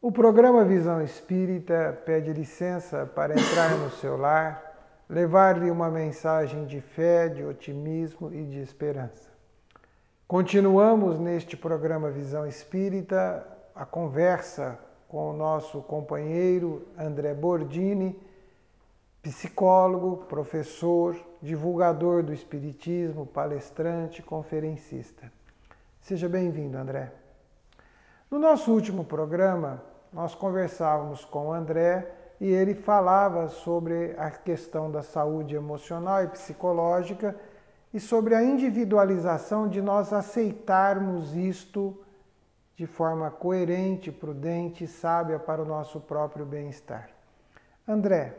O programa Visão Espírita pede licença para entrar no seu lar, levar-lhe uma mensagem de fé, de otimismo e de esperança. Continuamos neste programa Visão Espírita a conversa com o nosso companheiro André Bordini, psicólogo, professor, divulgador do Espiritismo, palestrante, conferencista. Seja bem-vindo, André. No nosso último programa, nós conversávamos com o André e ele falava sobre a questão da saúde emocional e psicológica e sobre a individualização de nós aceitarmos isto de forma coerente, prudente e sábia para o nosso próprio bem-estar. André,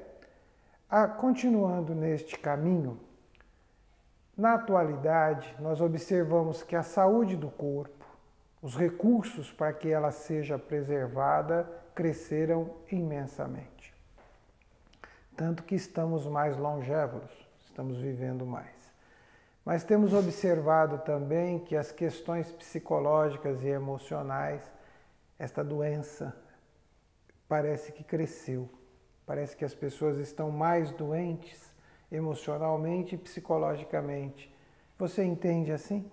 continuando neste caminho, na atualidade nós observamos que a saúde do corpo, os recursos para que ela seja preservada cresceram imensamente. Tanto que estamos mais longevos, estamos vivendo mais. Mas temos observado também que as questões psicológicas e emocionais, esta doença, parece que cresceu. Parece que as pessoas estão mais doentes emocionalmente e psicologicamente. Você entende assim?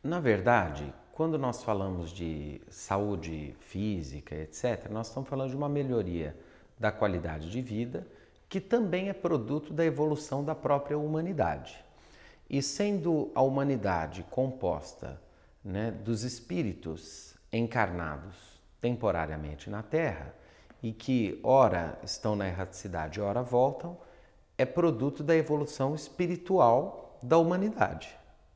Na verdade, quando nós falamos de saúde física, etc., nós estamos falando de uma melhoria da qualidade de vida, que também é produto da evolução da própria humanidade. E sendo a humanidade composta, dos espíritos encarnados temporariamente na Terra, e que ora estão na erraticidade, ora voltam, é produto da evolução espiritual da humanidade.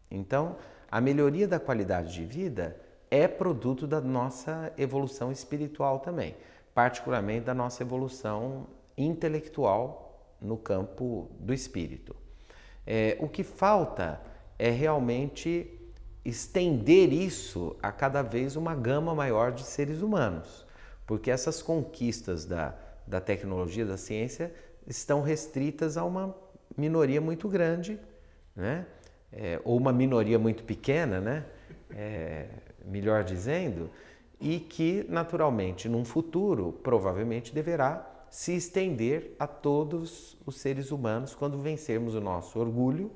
Então, a melhoria da qualidade de vida é produto da nossa evolução espiritual também, particularmente da nossa evolução intelectual no campo do espírito. O que falta é realmente estender isso a cada vez uma gama maior de seres humanos, porque essas conquistas da tecnologia, da ciência, estão restritas a uma minoria muito grande, ou uma minoria muito pequena, melhor dizendo, e que naturalmente num futuro provavelmente deverá se estender a todos os seres humanos quando vencermos o nosso orgulho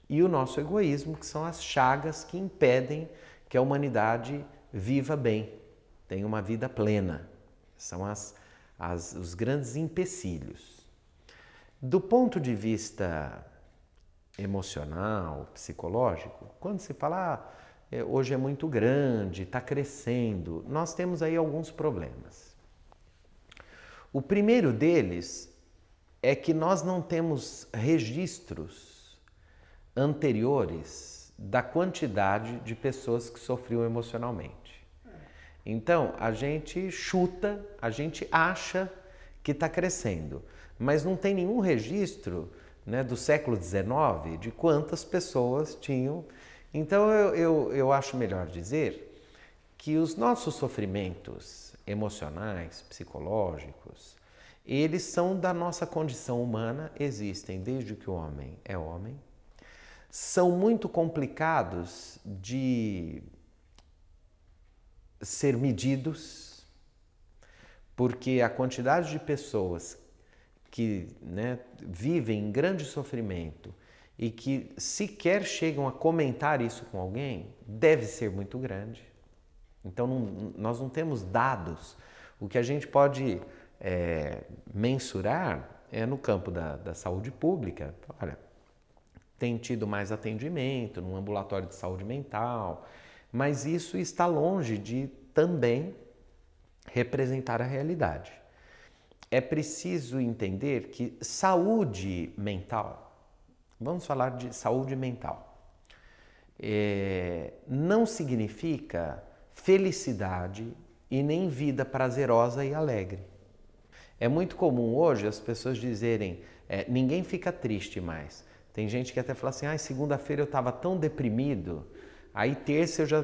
e o nosso egoísmo, que são as chagas que impedem que a humanidade viva bem, tenha uma vida plena. São os grandes empecilhos. Do ponto de vista emocional, psicológico, quando se fala hoje é muito grande, está crescendo, nós temos aí alguns problemas. O primeiro deles é que nós não temos registros anteriores da quantidade de pessoas que sofriam emocionalmente. Então, a gente chuta, a gente acha que está crescendo, mas não tem nenhum registro do século XIX de quantas pessoas tinham. Então, eu acho melhor dizer que os nossos sofrimentos emocionais, psicológicos, eles são da nossa condição humana, existem desde que o homem é homem, são muito complicados de ser medidos, porque a quantidade de pessoas que vivem em grande sofrimento e que sequer chegam a comentar isso com alguém, deve ser muito grande. Então, nós não temos dados. O que a gente pode mensurar é no campo da saúde pública. Olha, tem tido mais atendimento no ambulatório de saúde mental, mas isso está longe de também representar a realidade. É preciso entender que saúde mental, vamos falar de saúde mental, não significa felicidade e nem vida prazerosa e alegre. É muito comum hoje as pessoas dizerem, ninguém fica triste mais. Tem gente que até fala assim, segunda-feira eu estava tão deprimido, aí terça eu já,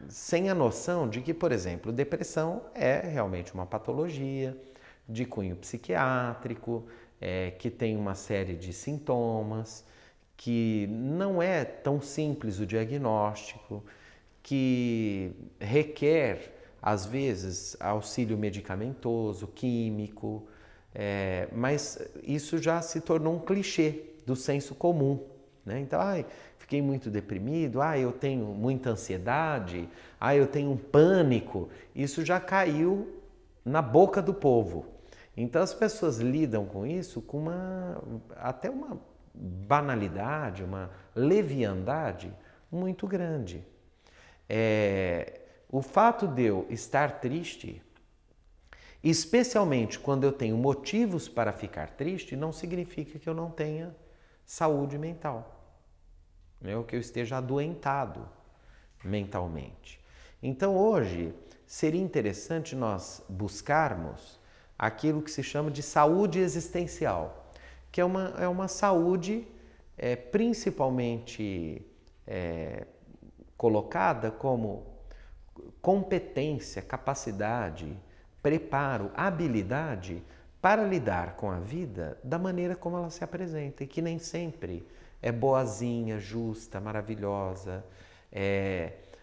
sem a noção de que, por exemplo, depressão é realmente uma patologia de cunho psiquiátrico, que tem uma série de sintomas, que não é tão simples o diagnóstico, que requer, às vezes, auxílio medicamentoso, químico, mas isso já se tornou um clichê do senso comum, né? Então, fiquei muito deprimido, eu tenho muita ansiedade, eu tenho um pânico. Isso já caiu na boca do povo. Então as pessoas lidam com isso com até uma banalidade, uma leviandade muito grande. O fato de eu estar triste, especialmente quando eu tenho motivos para ficar triste, não significa que eu não tenha saúde mental, ou que eu esteja adoentado mentalmente. Então hoje seria interessante nós buscarmos aquilo que se chama de saúde existencial, que é uma saúde principalmente colocada como competência, capacidade, preparo, habilidade para lidar com a vida da maneira como ela se apresenta, e que nem sempre é boazinha, justa, maravilhosa.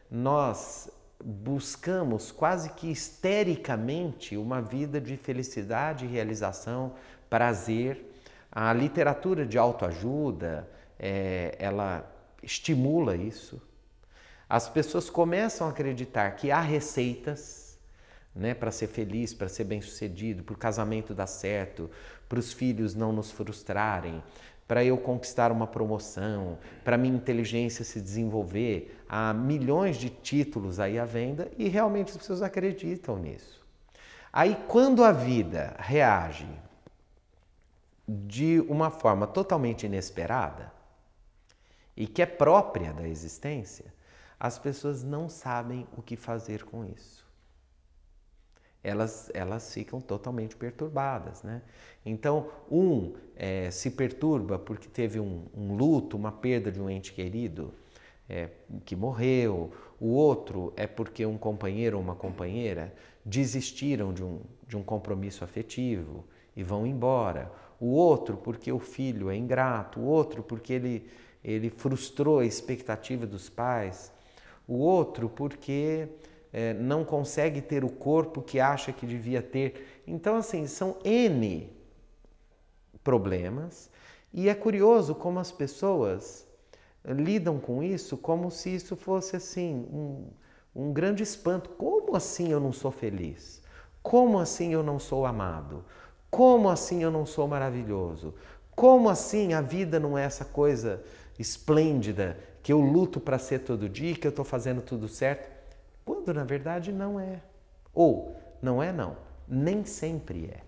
Nós buscamos quase que histericamente uma vida de felicidade, realização, prazer. A literatura de autoajuda, ela estimula isso. As pessoas começam a acreditar que há receitas, né, para ser feliz, para ser bem-sucedido, para o casamento dar certo, para os filhos não nos frustrarem, para eu conquistar uma promoção, para minha inteligência se desenvolver. Há milhões de títulos aí à venda e realmente as pessoas acreditam nisso. Aí quando a vida reage de uma forma totalmente inesperada e que é própria da existência, as pessoas não sabem o que fazer com isso. Elas ficam totalmente perturbadas, né? Então, se perturba porque teve um luto, uma perda de um ente querido que morreu. O outro é porque um companheiro ou uma companheira desistiram de um compromisso afetivo e vão embora. O outro porque o filho é ingrato. O outro porque ele frustrou a expectativa dos pais. O outro porque não consegue ter o corpo que acha que devia ter. Então, assim, são N problemas, e é curioso como as pessoas lidam com isso como se isso fosse, assim, um grande espanto. Como assim eu não sou feliz? Como assim eu não sou amado? Como assim eu não sou maravilhoso? Como assim a vida não é essa coisa esplêndida que eu luto para ser todo dia, que eu estou fazendo tudo certo? Quando na verdade não é. Ou não é não, nem sempre é.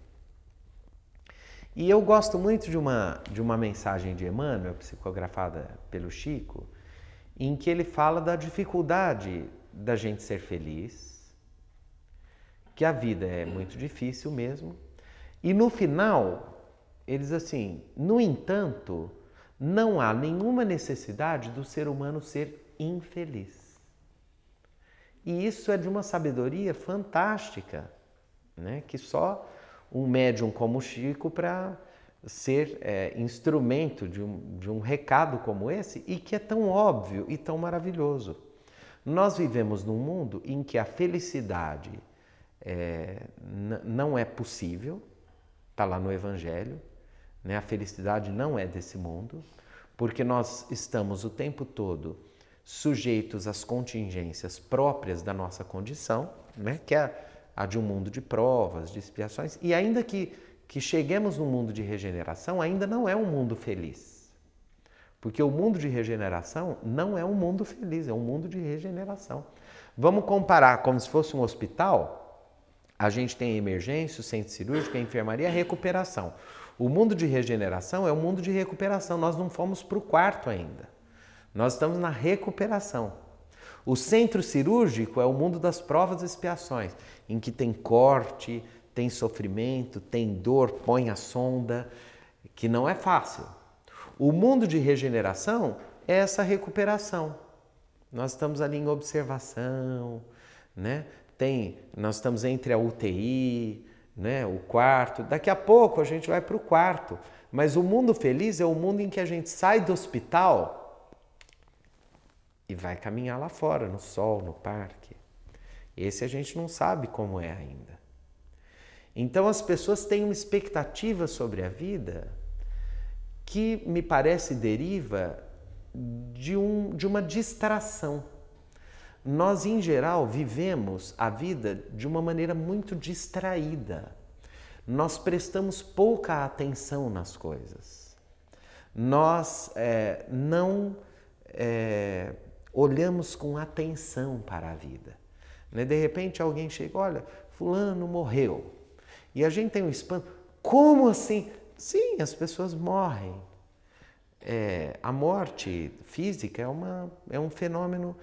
E eu gosto muito de uma mensagem de Emmanuel, psicografada pelo Chico, em que ele fala da dificuldade da gente ser feliz, que a vida é muito difícil mesmo, e no final, ele diz assim: no entanto, não há nenhuma necessidade do ser humano ser infeliz. E isso é de uma sabedoria fantástica, né? Que só um médium como o Chico para ser instrumento de um recado como esse, e que é tão óbvio e tão maravilhoso. Nós vivemos num mundo em que a felicidade não é possível, está lá no Evangelho, né? A felicidade não é desse mundo, porque nós estamos o tempo todo sujeitos às contingências próprias da nossa condição, né? Que é a de um mundo de provas, de expiações, e ainda que cheguemos num mundo de regeneração, ainda não é um mundo feliz. Porque o mundo de regeneração não é um mundo feliz, é um mundo de regeneração. Vamos comparar como se fosse um hospital. A gente tem a emergência, o centro cirúrgico, a enfermaria, a recuperação. O mundo de regeneração é um mundo de recuperação. Nós não fomos para o quarto ainda. Nós estamos na recuperação. O centro cirúrgico é o mundo das provas e expiações, em que tem corte, tem sofrimento, tem dor, põe a sonda, que não é fácil. O mundo de regeneração é essa recuperação. Nós estamos ali em observação, né? Nós estamos entre a UTI, né? O quarto. Daqui a pouco a gente vai para o quarto. Mas o mundo feliz é o mundo em que a gente sai do hospital e vai caminhar lá fora, no sol, no parque. Esse a gente não sabe como é ainda. Então as pessoas têm uma expectativa sobre a vida que me parece deriva de uma distração. Nós, em geral, vivemos a vida de uma maneira muito distraída. Nós prestamos pouca atenção nas coisas. Nós não olhamos com atenção para a vida. De repente alguém chega, olha, fulano morreu. E a gente tem um espanto. Como assim? Sim, as pessoas morrem. A morte física é um fenômeno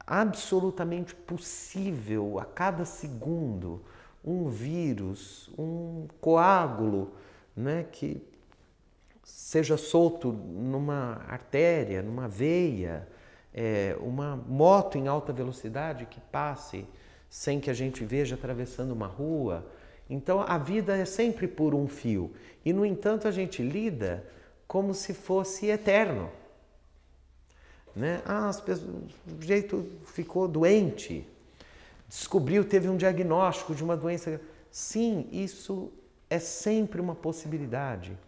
absolutamente possível a cada segundo. Um vírus, um coágulo, né, que seja solto numa artéria, numa veia, uma moto em alta velocidade que passe sem que a gente veja atravessando uma rua. Então a vida é sempre por um fio e, no entanto, a gente lida como se fosse eterno. Né? O sujeito ficou doente, descobriu, teve um diagnóstico de uma doença. Sim, isso é sempre uma possibilidade.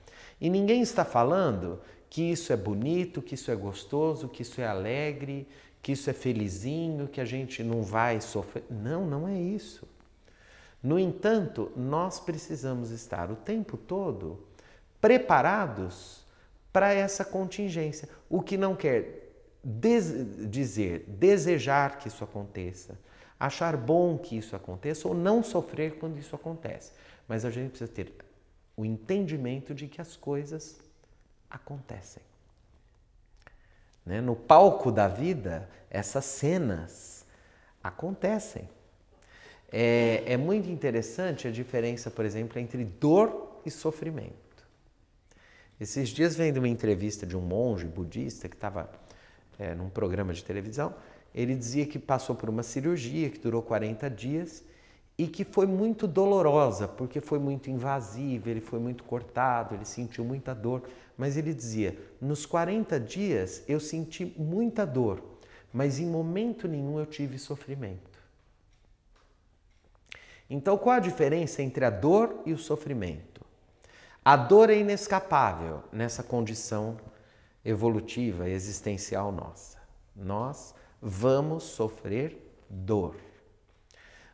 E ninguém está falando que isso é bonito, que isso é gostoso, que isso é alegre, que isso é felizinho, que a gente não vai sofrer. Não, não é isso. No entanto, nós precisamos estar o tempo todo preparados para essa contingência. O que não quer dizer, desejar que isso aconteça, achar bom que isso aconteça ou não sofrer quando isso acontece. Mas a gente precisa ter o entendimento de que as coisas acontecem. Né? No palco da vida, essas cenas acontecem. É muito interessante a diferença, por exemplo, entre dor e sofrimento. Esses dias, vendo uma entrevista de um monge budista que estava num programa de televisão, ele dizia que passou por uma cirurgia que durou 40 dias e que foi muito dolorosa, porque foi muito invasiva, ele foi muito cortado, ele sentiu muita dor. Mas ele dizia, nos 40 dias eu senti muita dor, mas em momento nenhum eu tive sofrimento. Então, qual a diferença entre a dor e o sofrimento? A dor é inescapável nessa condição evolutiva, existencial nossa. Nós vamos sofrer dor.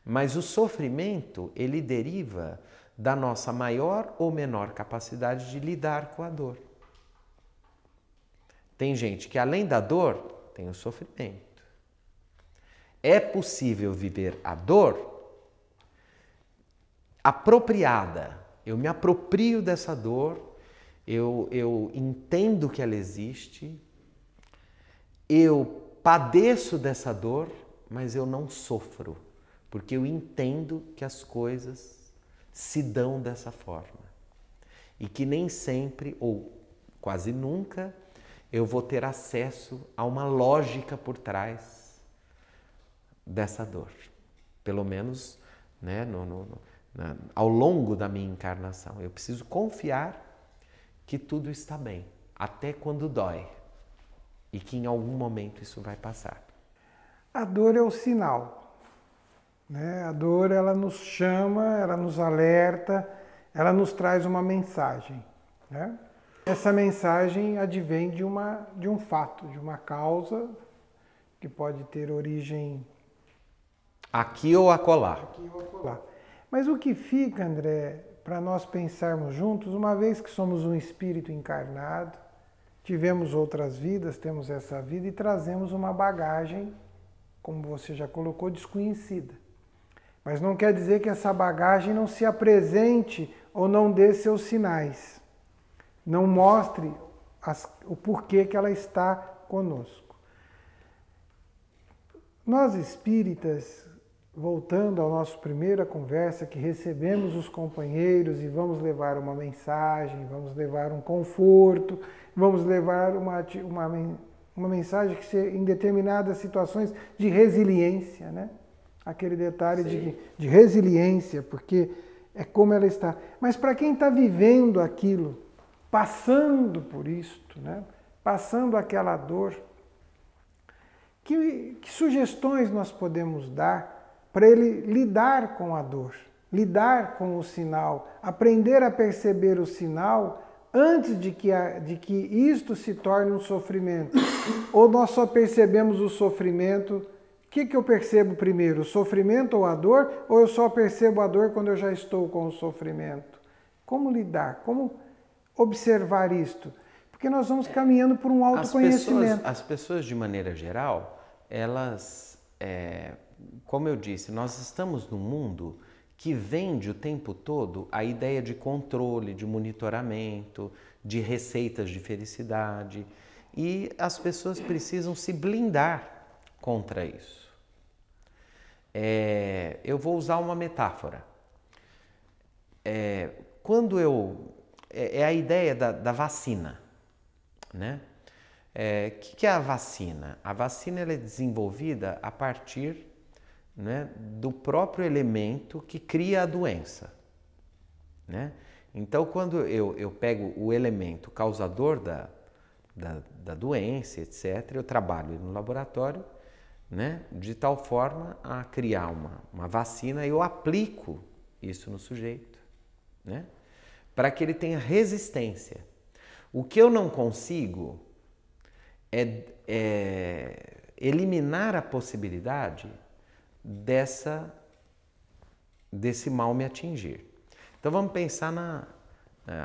Mas o sofrimento, ele deriva da nossa maior ou menor capacidade de lidar com a dor. Tem gente que, além da dor, tem o sofrimento. É possível viver a dor apropriada. Eu me aproprio dessa dor, eu entendo que ela existe, eu padeço dessa dor, mas eu não sofro, porque eu entendo que as coisas se dão dessa forma. E que nem sempre, ou quase nunca, eu vou ter acesso a uma lógica por trás dessa dor. Pelo menos, né, ao longo da minha encarnação. Eu preciso confiar que tudo está bem, até quando dói. E que em algum momento isso vai passar. A dor é o sinal. Né? A dor, ela nos chama, ela nos alerta, ela nos traz uma mensagem. Né? Essa mensagem advém de um fato, de uma causa que pode ter origem aqui ou acolá. Mas o que fica, André, para nós pensarmos juntos, uma vez que somos um espírito encarnado, tivemos outras vidas, temos essa vida e trazemos uma bagagem, como você já colocou, desconhecida. Mas não quer dizer que essa bagagem não se apresente ou não dê seus sinais. Não mostre o porquê que ela está conosco. Nós espíritas, voltando à nossa primeira conversa, que recebemos os companheiros e vamos levar uma mensagem, vamos levar um conforto, vamos levar uma mensagem que em determinadas situações de resiliência, né? Aquele detalhe de resiliência, porque é como ela está. Mas para quem está vivendo aquilo, passando por isto, né? Passando aquela dor, que sugestões nós podemos dar para ele lidar com a dor, lidar com o sinal, aprender a perceber o sinal antes de que isto se torne um sofrimento? Ou nós só percebemos o sofrimento? O que eu percebo primeiro, o sofrimento ou a dor? Ou eu só percebo a dor quando eu já estou com o sofrimento? Como lidar? Como observar isto? Porque nós vamos caminhando por um autoconhecimento. As pessoas, de maneira geral, elas, como eu disse, nós estamos num mundo que vende o tempo todo a ideia de controle, de monitoramento, de receitas de felicidade. E as pessoas precisam se blindar contra isso. Eu vou usar uma metáfora. É a ideia da vacina, né? Que é a vacina? A vacina ela é desenvolvida a partir, né, do próprio elemento que cria a doença, né? Então, quando eu pego o elemento causador da doença, etc., eu trabalho no laboratório, né, de tal forma a criar uma vacina, eu aplico isso no sujeito, né, para que ele tenha resistência. O que eu não consigo é eliminar a possibilidade desse mal me atingir. Então vamos pensar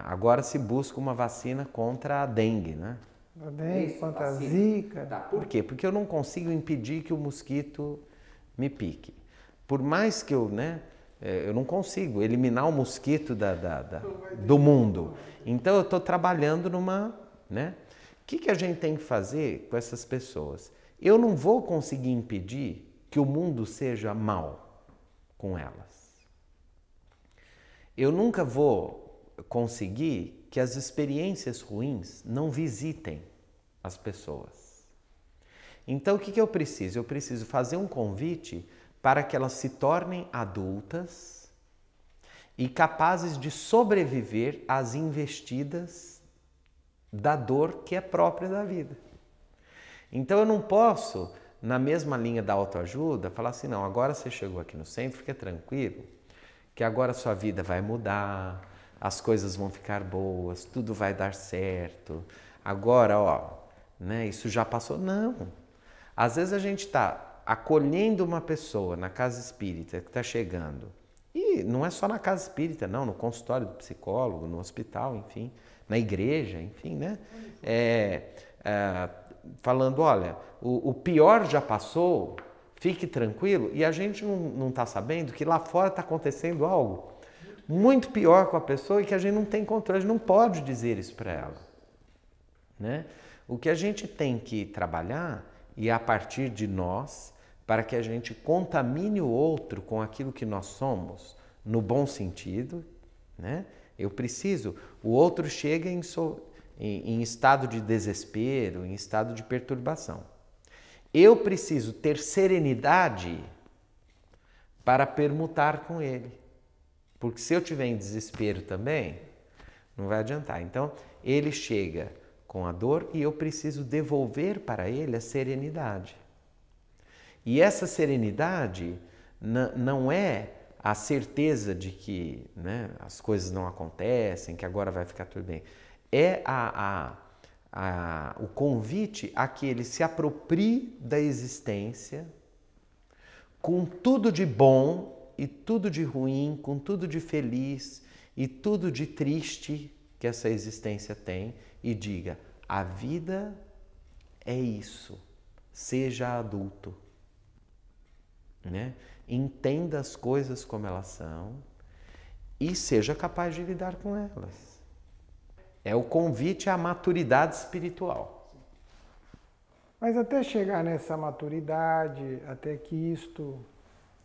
agora se busca uma vacina contra a dengue, né? A dengue, contra a zika. Tá. Por quê? Porque eu não consigo impedir que o mosquito me pique. Por mais que eu não consigo eliminar o mosquito do mundo. Então eu estou trabalhando né? O que a gente tem que fazer com essas pessoas? Eu não vou conseguir impedir que o mundo seja mal com elas. Eu nunca vou conseguir que as experiências ruins não visitem as pessoas. Então o que eu preciso? Eu preciso fazer um convite para que elas se tornem adultas e capazes de sobreviver às investidas da dor que é própria da vida. Então eu não posso, na mesma linha da autoajuda, falar assim, não, agora você chegou aqui no centro, fica tranquilo, que agora a sua vida vai mudar, as coisas vão ficar boas, tudo vai dar certo, agora, né, isso já passou. Não. Às vezes a gente está acolhendo uma pessoa na casa espírita que está chegando, e não é só na casa espírita, não, no consultório do psicólogo, no hospital, enfim, na igreja, enfim, né? Falando, olha, o pior já passou, fique tranquilo, e a gente não está sabendo que lá fora está acontecendo algo muito pior com a pessoa e que a gente não tem controle, a gente não pode dizer isso para ela, né? O que a gente tem que trabalhar e a partir de nós, para que a gente contamine o outro com aquilo que nós somos, no bom sentido, né? O outro chega em estado de desespero, em estado de perturbação. Eu preciso ter serenidade para permutar com ele. Porque se eu tiver em desespero também, não vai adiantar. Então, ele chega com a dor e eu preciso devolver para ele a serenidade. E essa serenidade não é a certeza de que, né, as coisas não acontecem, que agora vai ficar tudo bem. É o convite a que ele se aproprie da existência com tudo de bom e tudo de ruim, com tudo de feliz e tudo de triste que essa existência tem e diga, a vida é isso, seja adulto, né? Entenda as coisas como elas são e seja capaz de lidar com elas. É o convite à maturidade espiritual. Mas até chegar nessa maturidade, até que isto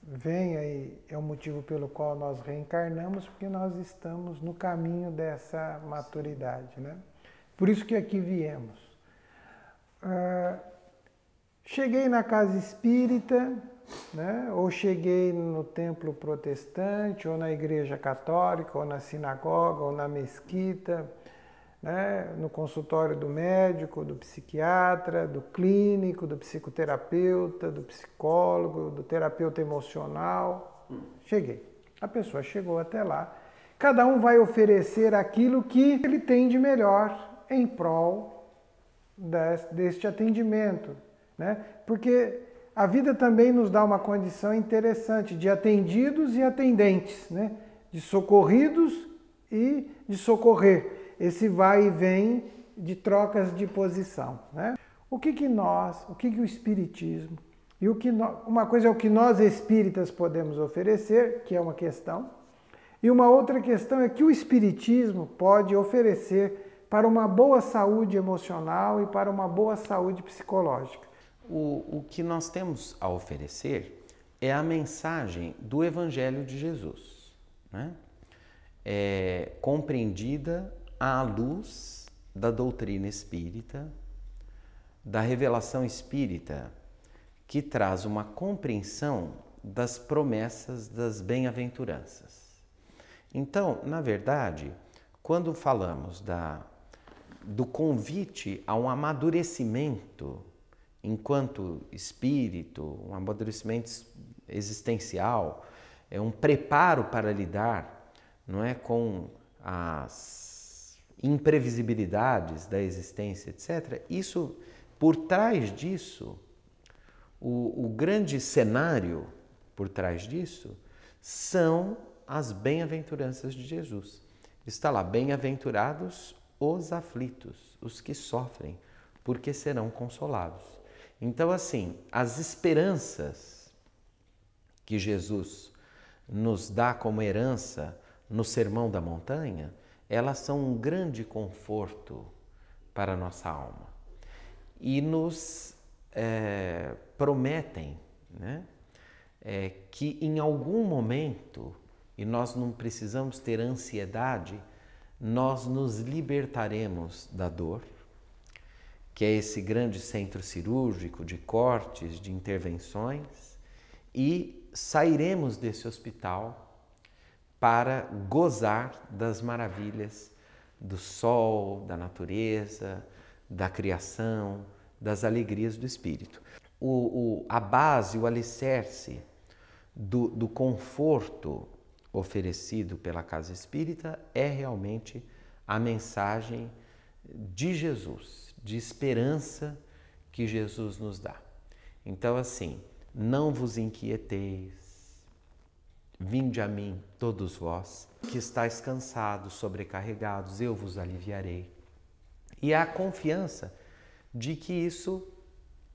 venha, e é o motivo pelo qual nós reencarnamos, porque nós estamos no caminho dessa maturidade, né? Por isso que aqui viemos. Cheguei na casa espírita, né? Ou cheguei no templo protestante, ou na igreja católica, ou na sinagoga, ou na mesquita, né? No consultório do médico, do psiquiatra, do clínico, do psicoterapeuta, do psicólogo, do terapeuta emocional. Cheguei. A pessoa chegou até lá. Cada um vai oferecer aquilo que ele tem de melhor em prol deste atendimento, né? Porque a vida também nos dá uma condição interessante de atendidos e atendentes, né? De socorridos e de socorrer. Esse vai e vem de trocas de posição, né? O que o Espiritismo e uma coisa é o que nós espíritas podemos oferecer, que é uma questão, e uma outra questão é que o Espiritismo pode oferecer para uma boa saúde emocional e para uma boa saúde psicológica. O que nós temos a oferecer é a mensagem do Evangelho de Jesus, né? É compreendida à luz da doutrina espírita, da revelação espírita, que traz uma compreensão das promessas das bem-aventuranças. Então, na verdade, quando falamos do convite a um amadurecimento enquanto espírito, um amadurecimento existencial, é um preparo para lidar, não é, com as imprevisibilidades da existência, etc. Isso, por trás disso, o grande cenário por trás disso são as bem-aventuranças de Jesus. Está lá, bem-aventurados os aflitos, os que sofrem, porque serão consolados. Então, assim, as esperanças que Jesus nos dá como herança no Sermão da Montanha, elas são um grande conforto para a nossa alma e nos prometem, né, que em algum momento, e nós não precisamos ter ansiedade, nós nos libertaremos da dor, que é esse grande centro cirúrgico de cortes, de intervenções, e sairemos desse hospital para gozar das maravilhas do sol, da natureza, da criação, das alegrias do espírito. A base, o alicerce do conforto oferecido pela casa espírita é realmente a mensagem de Jesus, de esperança que Jesus nos dá. Então, assim, não vos inquieteis, vinde a mim todos vós, que estáis cansados, sobrecarregados, eu vos aliviarei. E há a confiança de que isso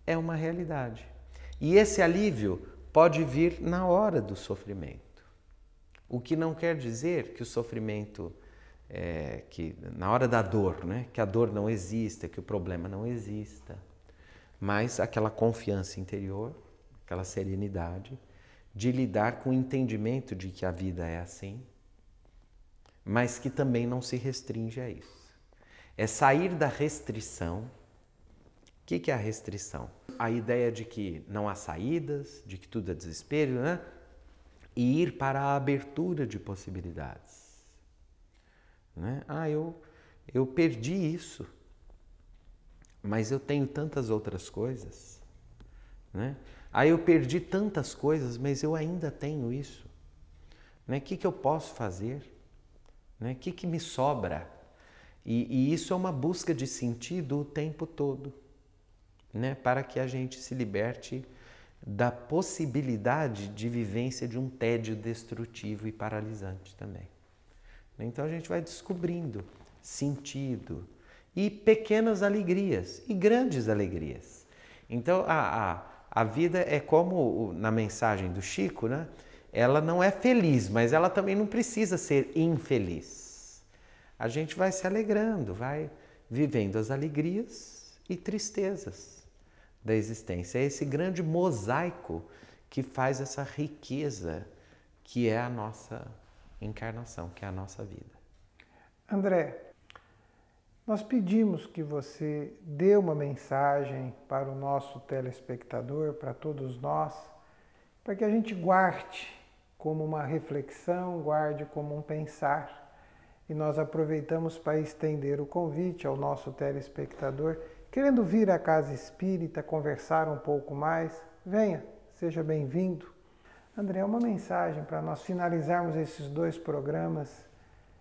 é uma realidade. E esse alívio pode vir na hora do sofrimento. O que não quer dizer que o sofrimento, que na hora da dor, né, que a dor não exista, que o problema não exista, mas aquela confiança interior, aquela serenidade de lidar com o entendimento de que a vida é assim, mas que também não se restringe a isso. É sair da restrição. O que é a restrição? A ideia de que não há saídas, de que tudo é desespero, né? E ir para a abertura de possibilidades. Né? Eu perdi isso, mas eu tenho tantas outras coisas. Né? Eu perdi tantas coisas, mas eu ainda tenho isso. Né? O que eu posso fazer? Né? O que me sobra? E isso é uma busca de sentido o tempo todo, né? Para que a gente se liberte da possibilidade de vivência de um tédio destrutivo e paralisante também. Então a gente vai descobrindo sentido e pequenas alegrias e grandes alegrias. Então a vida é como na mensagem do Chico, né? Ela não é feliz, mas ela também não precisa ser infeliz. A gente vai se alegrando, vai vivendo as alegrias e tristezas da existência. É esse grande mosaico que faz essa riqueza que é a nossa encarnação, que é a nossa vida. André, nós pedimos que você dê uma mensagem para o nosso telespectador, para todos nós, para que a gente guarde como uma reflexão, guarde como um pensar e nós aproveitamos para estender o convite ao nosso telespectador, querendo vir à Casa Espírita, conversar um pouco mais. Venha, seja bem-vindo. André, uma mensagem para nós finalizarmos esses 2 programas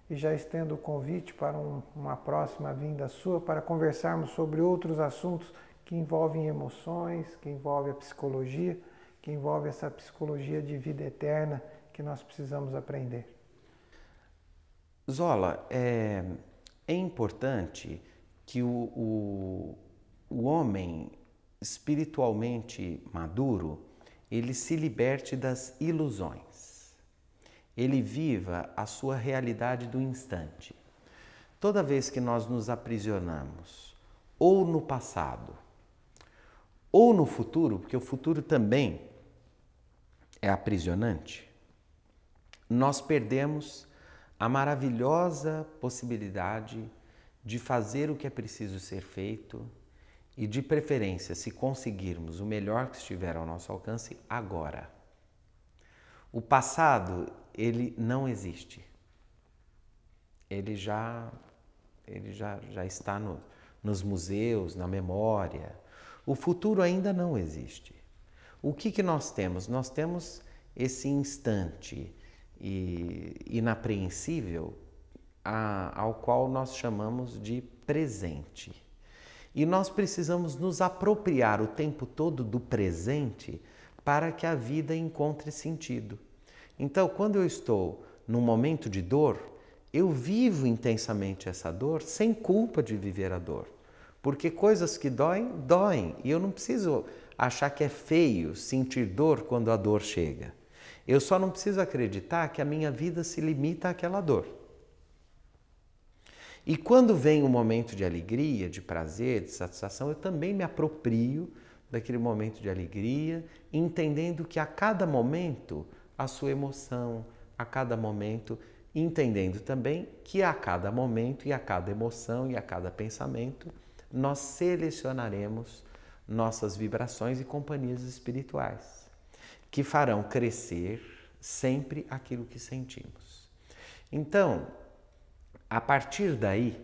e já estendo o convite para uma próxima vinda sua para conversarmos sobre outros assuntos que envolvem emoções, que envolvem a psicologia, que envolve essa psicologia de vida eterna que nós precisamos aprender. Zola, é importante que o homem espiritualmente maduro, ele se liberte das ilusões. Ele viva a sua realidade do instante. Toda vez que nós nos aprisionamos, ou no passado, ou no futuro, porque o futuro também é aprisionante, nós perdemos a maravilhosa possibilidade de fazer o que é preciso ser feito e, de preferência, se conseguirmos o melhor que estiver ao nosso alcance agora. O passado, ele não existe. Ele já está nos museus, na memória. O futuro ainda não existe. O que nós temos? Nós temos esse instante inapreensível ao qual nós chamamos de presente. E nós precisamos nos apropriar o tempo todo do presente para que a vida encontre sentido. Então, quando eu estou num momento de dor, eu vivo intensamente essa dor sem culpa de viver a dor. Porque coisas que doem, doem. E eu não preciso achar que é feio sentir dor quando a dor chega. Eu só não preciso acreditar que a minha vida se limita àquela dor. E quando vem um momento de alegria, de prazer, de satisfação, eu também me aproprio daquele momento de alegria, entendendo que a cada momento a sua emoção, a cada momento, entendendo também que a cada momento e a cada emoção e a cada pensamento, nós selecionaremos nossas vibrações e companhias espirituais, que farão crescer sempre aquilo que sentimos. Então, a partir daí,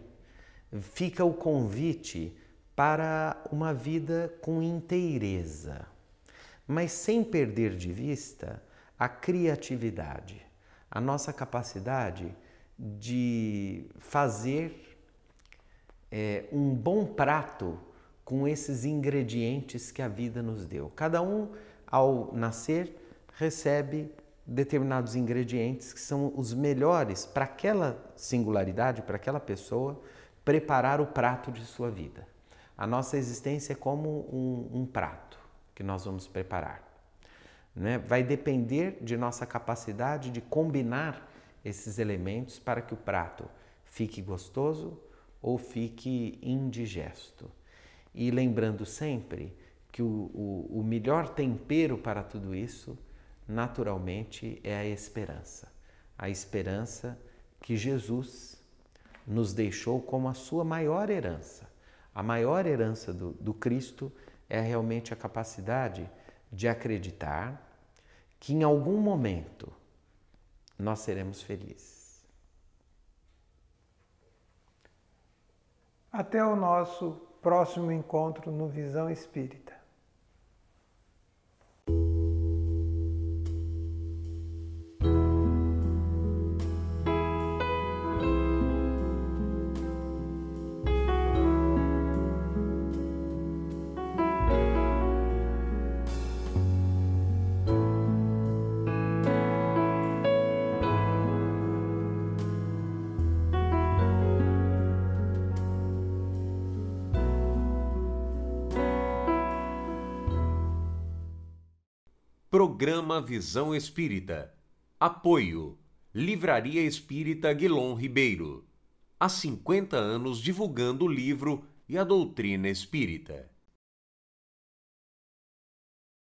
fica o convite para uma vida com inteireza, mas sem perder de vista a criatividade, a nossa capacidade de fazer um bom prato com esses ingredientes que a vida nos deu. Cada um, ao nascer, recebe determinados ingredientes que são os melhores para aquela singularidade, para aquela pessoa, preparar o prato de sua vida. A nossa existência é como um prato que nós vamos preparar, né? Vai depender de nossa capacidade de combinar esses elementos para que o prato fique gostoso ou fique indigesto. E lembrando sempre que o melhor tempero para tudo isso, naturalmente, é a esperança. A esperança que Jesus nos deixou como a sua maior herança. A maior herança do Cristo é realmente a capacidade de acreditar que em algum momento nós seremos felizes. Até o nosso próximo encontro no Visão Espírita. Programa Visão Espírita. Apoio. Livraria Espírita Guilom Ribeiro. Há 50 anos divulgando o livro e a doutrina espírita.